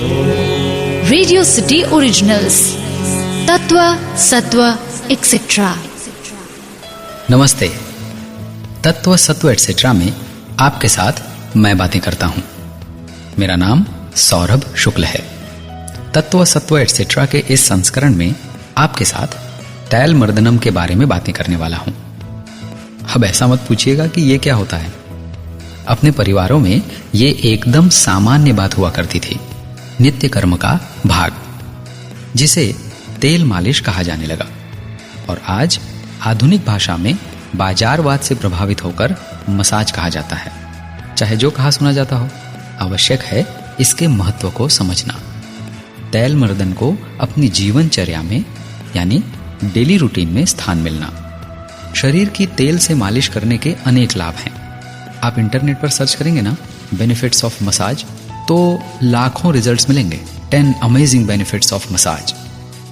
Radio city originals, तत्व सत्व etcetera. नमस्ते। तत्व सत्व एक्सेट्रा में आपके साथ मैं बातें करता हूं। मेरा नाम सौरभ शुक्ल है। तत्व सत्व एक्सेट्रा के इस संस्करण में आपके साथ तैल मर्दनम के बारे में बातें करने वाला हूं। अब ऐसा मत पूछिएगा कि ये क्या होता है। अपने परिवारों में ये एकदम सामान्य बात हुआ करती थी, नित्य कर्म का भाग, जिसे तेल मालिश कहा जाने लगा। और आज आधुनिक भाषा में बाजारवाद से प्रभावित होकर मसाज कहा जाता है। चाहे जो कहा सुना जाता हो, आवश्यक है इसके महत्व को समझना। तैल मर्दन को अपनी जीवनचर्या में यानी डेली रूटीन में स्थान मिलना। शरीर की तेल से मालिश करने के अनेक लाभ हैं। आप इंटरनेट पर सर्च करेंगे ना बेनिफिट्स ऑफ मसाज, तो लाखों रिजल्ट्स मिलेंगे। 10 अमेजिंग बेनिफिट्स ऑफ मसाज,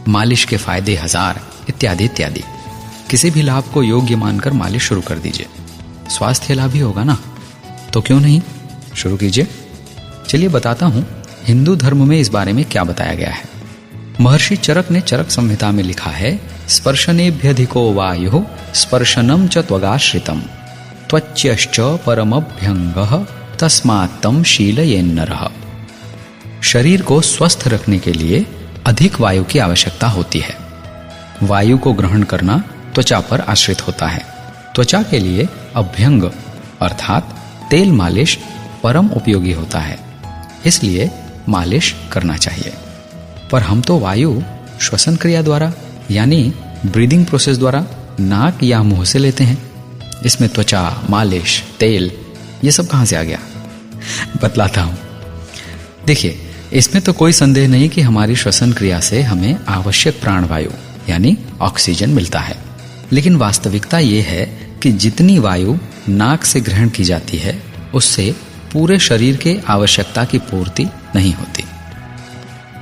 मालिश के फायदे 1000 इत्यादि इत्यादि। किसी भी लाभ को योग्य मानकर मालिश शुरू कर दीजिए। स्वास्थ्य लाभ ही होगा ना, तो क्यों नहीं, शुरू कीजिए। चलिए बताता हूं हिंदू धर्म में इस बारे में क्या बताया गया है। महर्षि चरक ने चरक संहिता में लिखा है, स्पर्शनेभ्यधिको वायु स्पर्शनम च त्वगाश्रितम त्वच्यश्च परमभ्यंगः तस्मात्तम शीलयेन्नरः। शरीर को स्वस्थ रखने के लिए अधिक वायु की आवश्यकता होती है। वायु को ग्रहण करना त्वचा पर आश्रित होता है। त्वचा के लिए अभ्यंग अर्थात तेल मालिश परम उपयोगी होता है, इसलिए मालिश करना चाहिए। पर हम तो वायु श्वसन क्रिया द्वारा यानी ब्रीदिंग प्रोसेस द्वारा नाक या मुंह से लेते हैं। इसमें त्वचा, मालिश, तेल ये सब कहां से आ गया? बतलाता हूं। देखिए, इसमें तो कोई संदेह नहीं कि हमारी श्वसन क्रिया से हमें आवश्यक प्राणवायु यानी ऑक्सीजन मिलता है। लेकिन वास्तविकता यह है कि जितनी वायु नाक से ग्रहण की जाती है उससे पूरे शरीर के आवश्यकता की पूर्ति नहीं होती।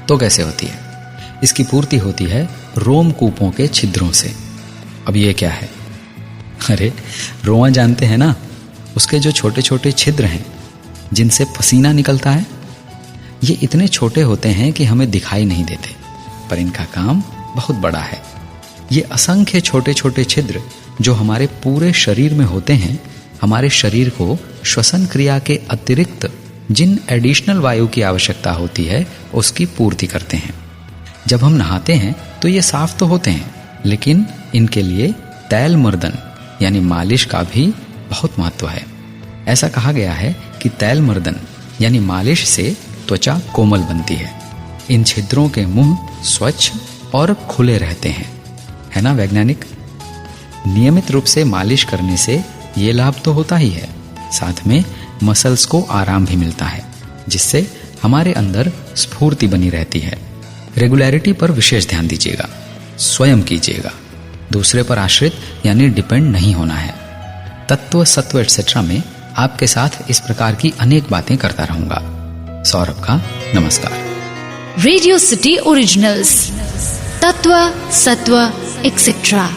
तो कैसे होती है? इसकी पूर्ति होती है रोमकूपों के छिद्रों से। अब ये क्या है? अरे रोआ जानते हैं ना, उसके जो छोटे छोटे छिद्र हैं जिनसे पसीना निकलता है, ये इतने छोटे होते हैं कि हमें दिखाई नहीं देते, पर इनका काम बहुत बड़ा है। ये असंख्य छोटे छोटे छिद्र जो हमारे पूरे शरीर में होते हैं, हमारे शरीर को श्वसन क्रिया के अतिरिक्त जिन एडिशनल वायु की आवश्यकता होती है उसकी पूर्ति करते हैं। जब हम नहाते हैं तो ये साफ तो होते हैं, लेकिन इनके लिए तैल मर्दन यानी मालिश का भी बहुत महत्व है। ऐसा कहा गया है कि तैल मर्दन यानी मालिश से त्वचा कोमल बनती है। इन छिद्रों के मुंह स्वच्छ और खुले रहते हैं, है ना वैज्ञानिक? नियमित रूप से मालिश करने से ये लाभ तो होता ही है, साथ में मसल्स को आराम भी मिलता है, जिससे हमारे अंदर स्फूर्ति बनी रहती है। रेगुलरिटी पर विशेष ध्यान दीजिएगा, स्वयं कीजिएगा, दूसरे पर आश्रित यानी डिपेंड नहीं होना है। तत्व सत्व एक्सेट्रा में आपके साथ इस प्रकार की अनेक बातें करता रहूंगा। सौरभ का नमस्कार। रेडियो सिटी ओरिजिनल्स, तत्व सत्व एक्सेट्रा।